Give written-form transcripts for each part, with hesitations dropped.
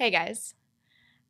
Hey guys.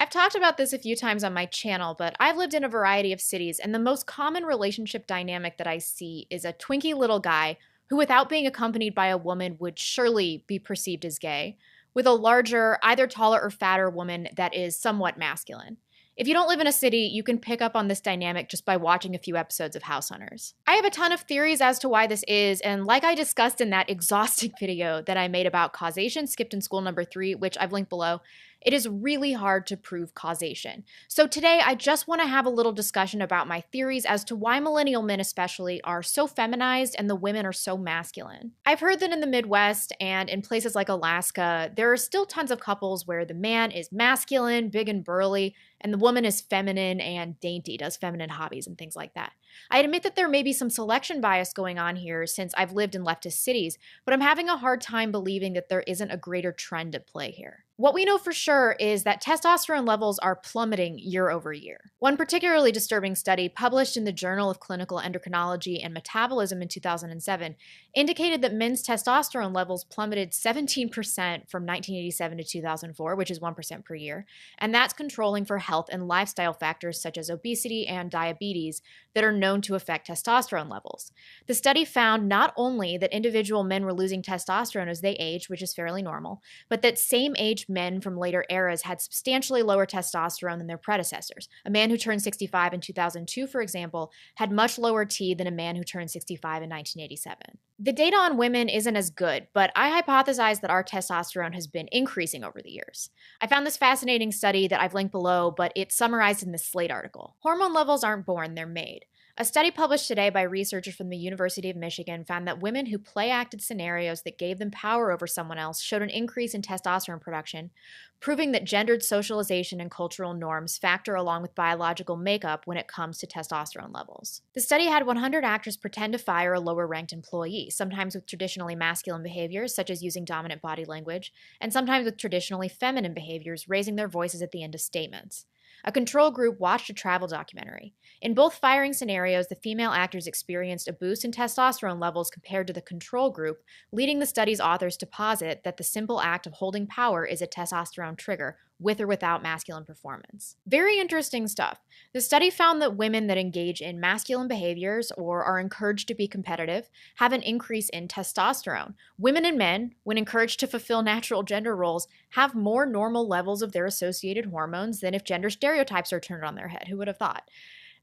I've talked about this a few times on my channel, but I've lived in a variety of cities, and the most common relationship dynamic that I see is a twinky little guy who, without being accompanied by a woman, would surely be perceived as gay, with a larger, either taller or fatter woman that is somewhat masculine. If you don't live in a city, you can pick up on this dynamic just by watching a few episodes of House Hunters. I have a ton of theories as to why this is, and like I discussed in that exhausting video that I made about causation skipped in school number 3, which I've linked below, it is really hard to prove causation. So today, I just want to have a little discussion about my theories as to why millennial men especially are so feminized and the women are so masculine. I've heard that in the Midwest and in places like Alaska, there are still tons of couples where the man is masculine, big and burly, and the woman is feminine and dainty, does feminine hobbies and things like that. I admit that there may be some selection bias going on here since I've lived in leftist cities, but I'm having a hard time believing that there isn't a greater trend at play here. What we know for sure is that testosterone levels are plummeting year over year. One particularly disturbing study published in the Journal of Clinical Endocrinology and Metabolism in 2007 indicated that men's testosterone levels plummeted 17% from 1987 to 2004, which is 1% per year, and that's controlling for health and lifestyle factors such as obesity and diabetes that are known to affect testosterone levels. The study found not only that individual men were losing testosterone as they aged, which is fairly normal, but that same-aged men from later eras had substantially lower testosterone than their predecessors. A man who turned 65 in 2002, for example, had much lower T than a man who turned 65 in 1987. The data on women isn't as good, but I hypothesize that our testosterone has been increasing over the years. I found this fascinating study that I've linked below, but it's summarized in this Slate article. Hormone levels aren't born, they're made. A study published today by researchers from the University of Michigan found that women who play-acted scenarios that gave them power over someone else showed an increase in testosterone production, proving that gendered socialization and cultural norms factor along with biological makeup when it comes to testosterone levels. The study had 100 actors pretend to fire a lower-ranked employee, sometimes with traditionally masculine behaviors, such as using dominant body language, and sometimes with traditionally feminine behaviors, raising their voices at the end of statements. A control group watched a travel documentary. In both firing scenarios, the female actors experienced a boost in testosterone levels compared to the control group, leading the study's authors to posit that the simple act of holding power is a testosterone trigger, with or without masculine performance. Very interesting stuff. The study found that women that engage in masculine behaviors or are encouraged to be competitive have an increase in testosterone. Women and men, when encouraged to fulfill natural gender roles, have more normal levels of their associated hormones than if gender stereotypes are turned on their head. Who would have thought?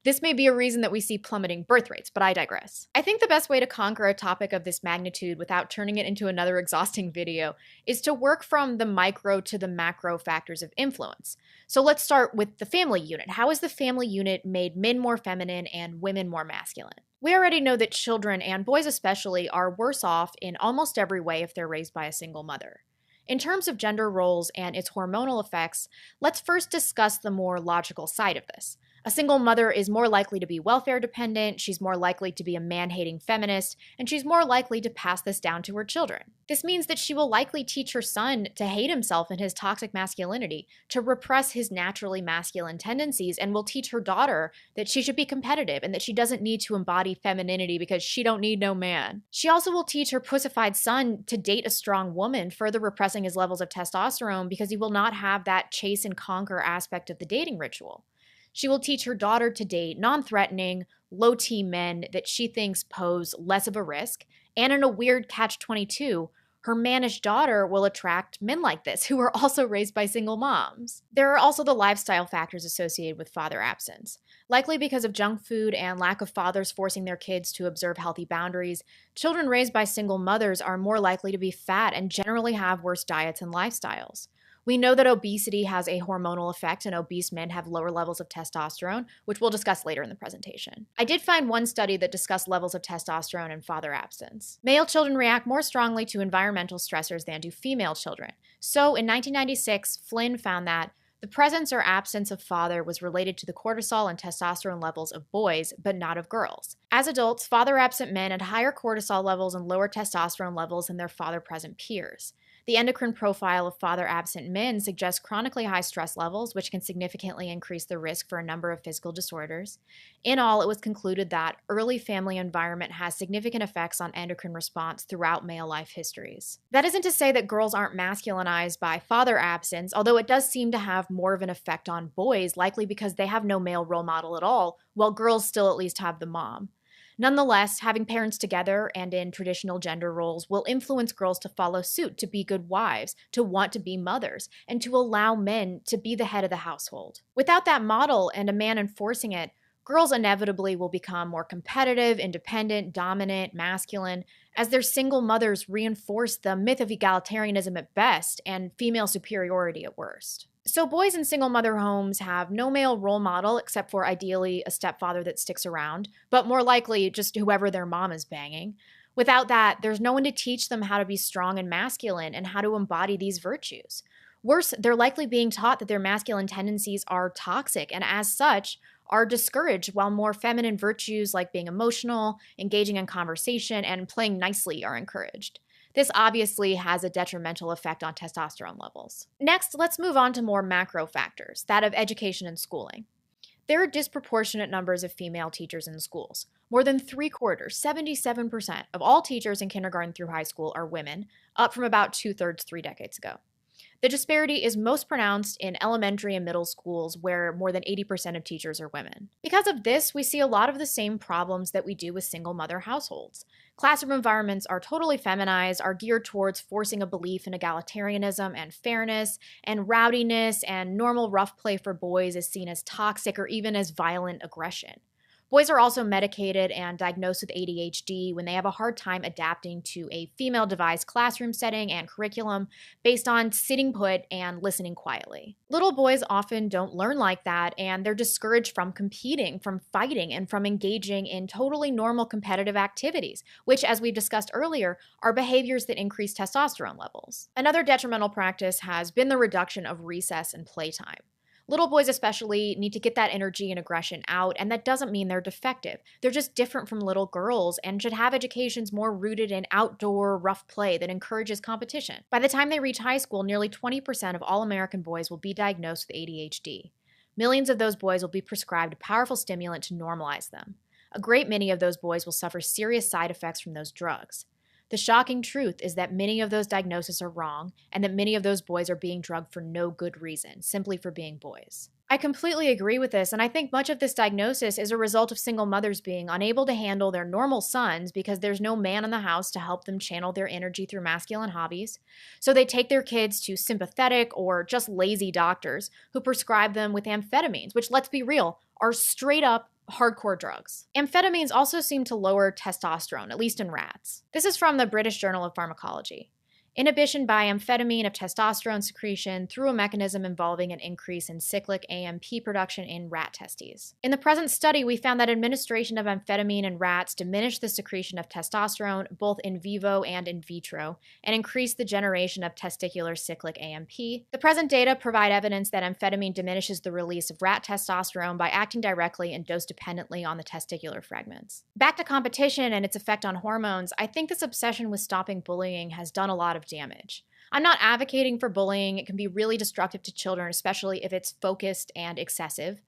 This may be a reason that we see plummeting birth rates, but I digress. I think the best way to conquer a topic of this magnitude without turning it into another exhausting video is to work from the micro to the macro factors of influence. So let's start with the family unit. How has the family unit made men more feminine and women more masculine? We already know that children, and boys especially, are worse off in almost every way if they're raised by a single mother. In terms of gender roles and its hormonal effects, let's first discuss the more logical side of this. A single mother is more likely to be welfare dependent, she's more likely to be a man-hating feminist, and she's more likely to pass this down to her children. This means that she will likely teach her son to hate himself and his toxic masculinity, to repress his naturally masculine tendencies, and will teach her daughter that she should be competitive and that she doesn't need to embody femininity because she don't need no man. She also will teach her pussified son to date a strong woman, further repressing his levels of testosterone because he will not have that chase and conquer aspect of the dating ritual. She will teach her daughter to date non-threatening, low-T men that she thinks pose less of a risk, and in a weird catch-22, her mannish daughter will attract men like this, who are also raised by single moms. There are also the lifestyle factors associated with father absence. Likely because of junk food and lack of fathers forcing their kids to observe healthy boundaries, children raised by single mothers are more likely to be fat and generally have worse diets and lifestyles. We know that obesity has a hormonal effect, and obese men have lower levels of testosterone, which we'll discuss later in the presentation. I did find one study that discussed levels of testosterone in father absence. Male children react more strongly to environmental stressors than do female children. So in 1996, Flynn found that the presence or absence of father was related to the cortisol and testosterone levels of boys, but not of girls. As adults, father-absent men had higher cortisol levels and lower testosterone levels than their father-present peers. The endocrine profile of father-absent men suggests chronically high stress levels, which can significantly increase the risk for a number of physical disorders. In all, it was concluded that early family environment has significant effects on endocrine response throughout male life histories. That isn't to say that girls aren't masculinized by father absence, although it does seem to have more of an effect on boys, likely because they have no male role model at all, while girls still at least have the mom. Nonetheless, having parents together and in traditional gender roles will influence girls to follow suit, to be good wives, to want to be mothers, and to allow men to be the head of the household. Without that model and a man enforcing it, girls inevitably will become more competitive, independent, dominant, masculine, as their single mothers reinforce the myth of egalitarianism at best and female superiority at worst. So boys in single mother homes have no male role model except for ideally a stepfather that sticks around, but more likely just whoever their mom is banging. Without that, there's no one to teach them how to be strong and masculine and how to embody these virtues. Worse, they're likely being taught that their masculine tendencies are toxic and as such are discouraged, while more feminine virtues like being emotional, engaging in conversation, and playing nicely are encouraged. This obviously has a detrimental effect on testosterone levels. Next, let's move on to more macro factors, that of education and schooling. There are disproportionate numbers of female teachers in schools. More than 3/4, 77% of all teachers in kindergarten through high school are women, up from about 2/3 3 decades ago. The disparity is most pronounced in elementary and middle schools, where more than 80% of teachers are women. Because of this, we see a lot of the same problems that we do with single mother households. Classroom environments are totally feminized, are geared towards forcing a belief in egalitarianism and fairness, and rowdiness and normal rough play for boys is seen as toxic or even as violent aggression. Boys are also medicated and diagnosed with ADHD when they have a hard time adapting to a female-devised classroom setting and curriculum based on sitting put and listening quietly. Little boys often don't learn like that, and they're discouraged from competing, from fighting, and from engaging in totally normal competitive activities, which, as we've discussed earlier, are behaviors that increase testosterone levels. Another detrimental practice has been the reduction of recess and playtime. Little boys especially need to get that energy and aggression out, and that doesn't mean they're defective. They're just different from little girls and should have educations more rooted in outdoor, rough play that encourages competition. By the time they reach high school, nearly 20% of all American boys will be diagnosed with ADHD. Millions of those boys will be prescribed a powerful stimulant to normalize them. A great many of those boys will suffer serious side effects from those drugs. The shocking truth is that many of those diagnoses are wrong, and that many of those boys are being drugged for no good reason, simply for being boys. I completely agree with this, and I think much of this diagnosis is a result of single mothers being unable to handle their normal sons because there's no man in the house to help them channel their energy through masculine hobbies. So they take their kids to sympathetic or just lazy doctors who prescribe them with amphetamines, which, let's be real, are straight up hardcore drugs. Amphetamines also seem to lower testosterone, at least in rats. This is from the British Journal of Pharmacology. Inhibition by amphetamine of testosterone secretion through a mechanism involving an increase in cyclic AMP production in rat testes. In the present study, we found that administration of amphetamine in rats diminished the secretion of testosterone both in vivo and in vitro, and increased the generation of testicular cyclic AMP. The present data provide evidence that amphetamine diminishes the release of rat testosterone by acting directly and dose-dependently on the testicular fragments. Back to competition and its effect on hormones, I think this obsession with stopping bullying has done a lot of damage. I'm not advocating for bullying. It can be really destructive to children, especially if it's focused and excessive.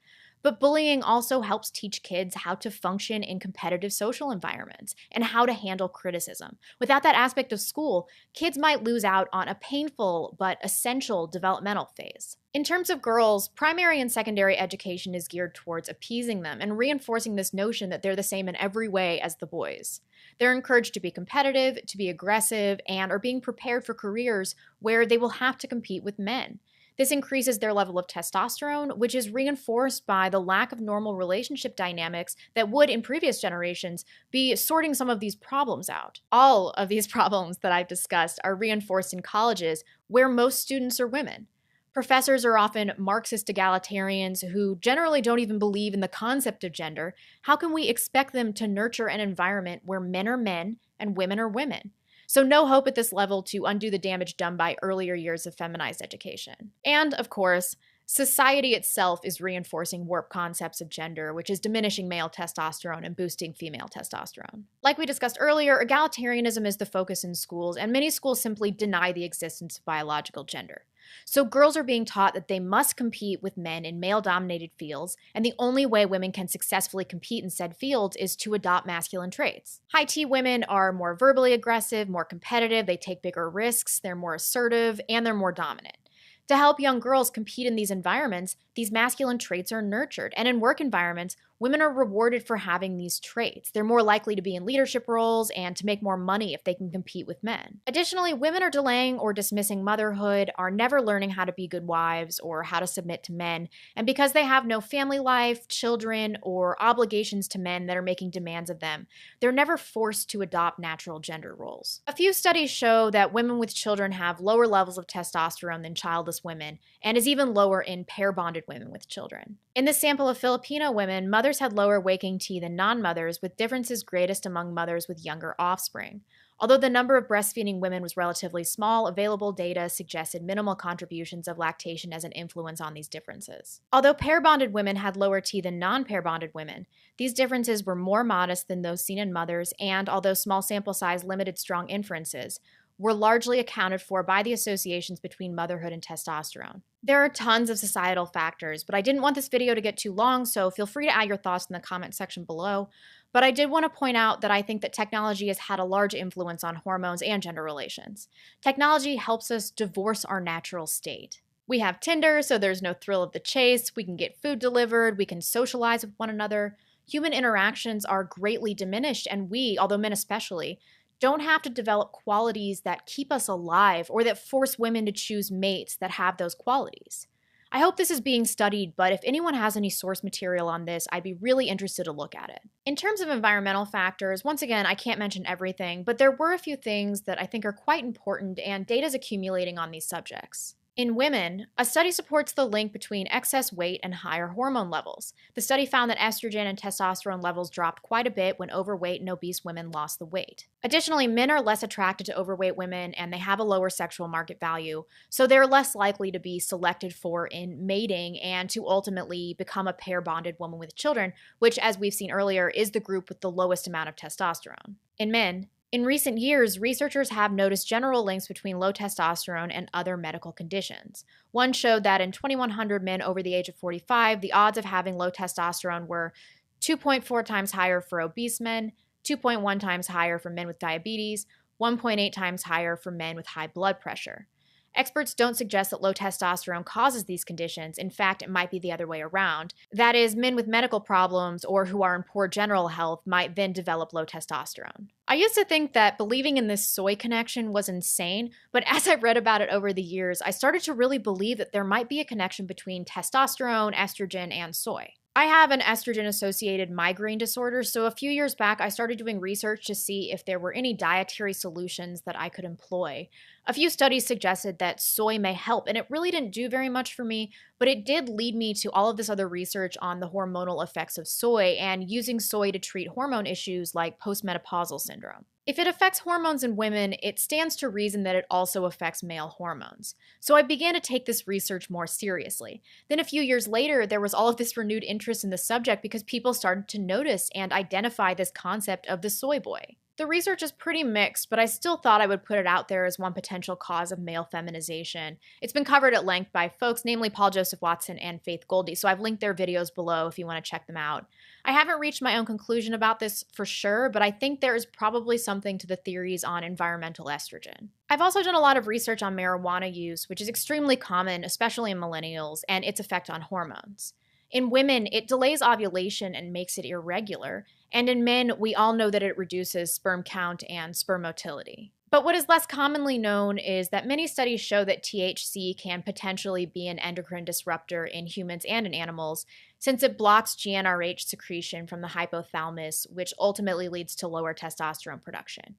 But bullying also helps teach kids how to function in competitive social environments and how to handle criticism. Without that aspect of school, kids might lose out on a painful but essential developmental phase. In terms of girls, primary and secondary education is geared towards appeasing them and reinforcing this notion that they're the same in every way as the boys. They're encouraged to be competitive, to be aggressive, and are being prepared for careers where they will have to compete with men. This increases their level of testosterone, which is reinforced by the lack of normal relationship dynamics that would, in previous generations, be sorting some of these problems out. All of these problems that I've discussed are reinforced in colleges where most students are women. Professors are often Marxist egalitarians who generally don't even believe in the concept of gender. How can we expect them to nurture an environment where men are men and women are women? So no hope at this level to undo the damage done by earlier years of feminized education. And, of course, Society itself is reinforcing warped concepts of gender, which is diminishing male testosterone and boosting female testosterone. Like we discussed earlier, egalitarianism is the focus in schools, and many schools simply deny the existence of biological gender. So girls are being taught that they must compete with men in male-dominated fields, and the only way women can successfully compete in said fields is to adopt masculine traits. High T women are more verbally aggressive, more competitive, they take bigger risks, they're more assertive, and they're more dominant. To help young girls compete in these environments, these masculine traits are nurtured, and in work environments, women are rewarded for having these traits. They're more likely to be in leadership roles and to make more money if they can compete with men. Additionally, women are delaying or dismissing motherhood, are never learning how to be good wives or how to submit to men, and because they have no family life, children, or obligations to men that are making demands of them, they're never forced to adopt natural gender roles. A few studies show that women with children have lower levels of testosterone than childless women, and is even lower in pair-bonded women with children. In this sample of Filipino women, mothers had lower waking T than non-mothers, with differences greatest among mothers with younger offspring. Although the number of breastfeeding women was relatively small, available data suggested minimal contributions of lactation as an influence on these differences. Although pair-bonded women had lower T than non-pair-bonded women, these differences were more modest than those seen in mothers, and although small sample size limited strong inferences, were largely accounted for by the associations between motherhood and testosterone. There are tons of societal factors, but I didn't want this video to get too long, so feel free to add your thoughts in the comment section below. But I did want to point out that I think that technology has had a large influence on hormones and gender relations. Technology helps us divorce our natural state. We have Tinder, so there's no thrill of the chase, we can get food delivered, we can socialize with one another. Human interactions are greatly diminished, and we, although men especially, don't have to develop qualities that keep us alive or that force women to choose mates that have those qualities. I hope this is being studied, but if anyone has any source material on this, I'd be really interested to look at it. In terms of environmental factors, once again, I can't mention everything, but there were a few things that I think are quite important, and data is accumulating on these subjects. In women, a study supports the link between excess weight and higher hormone levels. The study found that estrogen and testosterone levels dropped quite a bit when overweight and obese women lost the weight. Additionally, men are less attracted to overweight women and they have a lower sexual market value, so they're less likely to be selected for in mating and to ultimately become a pair-bonded woman with children, which, as we've seen earlier, is the group with the lowest amount of testosterone. In men, in recent years, researchers have noticed general links between low testosterone and other medical conditions. One showed that in 2,100 men over the age of 45, the odds of having low testosterone were 2.4 times higher for obese men, 2.1 times higher for men with diabetes, 1.8 times higher for men with high blood pressure. Experts don't suggest that low testosterone causes these conditions. In fact, it might be the other way around. That is, men with medical problems or who are in poor general health might then develop low testosterone. I used to think that believing in this soy connection was insane, but as I've read about it over the years, I started to really believe that there might be a connection between testosterone, estrogen, and soy. I have an estrogen-associated migraine disorder, so a few years back I started doing research to see if there were any dietary solutions that I could employ. A few studies suggested that soy may help, and it really didn't do very much for me, but it did lead me to all of this other research on the hormonal effects of soy and using soy to treat hormone issues like postmenopausal syndrome. If it affects hormones in women, it stands to reason that it also affects male hormones. So I began to take this research more seriously. Then a few years later, there was all of this renewed interest in the subject because people started to notice and identify this concept of the soy boy. The research is pretty mixed, but I still thought I would put it out there as one potential cause of male feminization. It's been covered at length by folks, namely Paul Joseph Watson and Faith Goldie, so I've linked their videos below if you want to check them out. I haven't reached my own conclusion about this for sure, but I think there is probably something to the theories on environmental estrogen. I've also done a lot of research on marijuana use, which is extremely common, especially in millennials, and its effect on hormones. In women, it delays ovulation and makes it irregular, and in men, we all know that it reduces sperm count and sperm motility. But what is less commonly known is that many studies show that THC can potentially be an endocrine disruptor in humans and in animals, since it blocks GnRH secretion from the hypothalamus, which ultimately leads to lower testosterone production.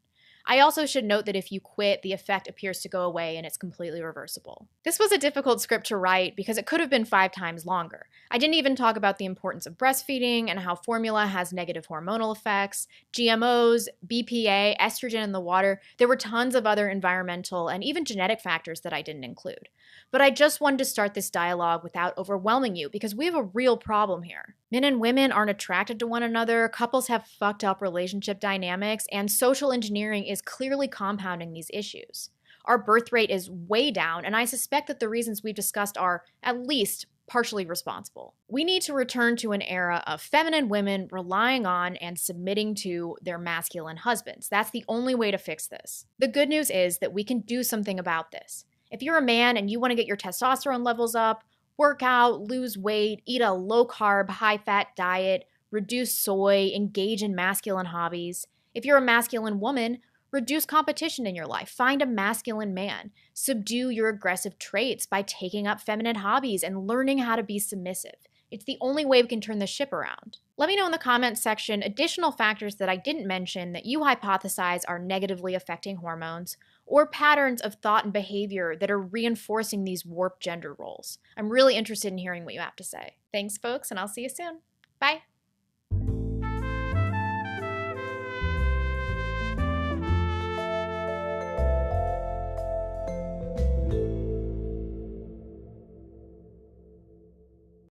I also should note that if you quit, the effect appears to go away and it's completely reversible. This was a difficult script to write because it could have been 5 times longer. I didn't even talk about the importance of breastfeeding and how formula has negative hormonal effects, GMOs, BPA, estrogen in the water. There were tons of other environmental and even genetic factors that I didn't include. But I just wanted to start this dialogue without overwhelming you because we have a real problem here. Men and women aren't attracted to one another, couples have fucked up relationship dynamics, and social engineering is clearly compounding these issues. Our birth rate is way down, and I suspect that the reasons we've discussed are, at least, partially responsible. We need to return to an era of feminine women relying on and submitting to their masculine husbands. That's the only way to fix this. The good news is that we can do something about this. If you're a man and you want to get your testosterone levels up, work out, lose weight, eat a low-carb, high-fat diet, reduce soy, engage in masculine hobbies. If you're a masculine woman, reduce competition in your life. Find a masculine man. Subdue your aggressive traits by taking up feminine hobbies and learning how to be submissive. It's the only way we can turn the ship around. Let me know in the comments section additional factors that I didn't mention that you hypothesize are negatively affecting hormones, or patterns of thought and behavior that are reinforcing these warped gender roles. I'm really interested in hearing what you have to say. Thanks, folks, and I'll see you soon. Bye.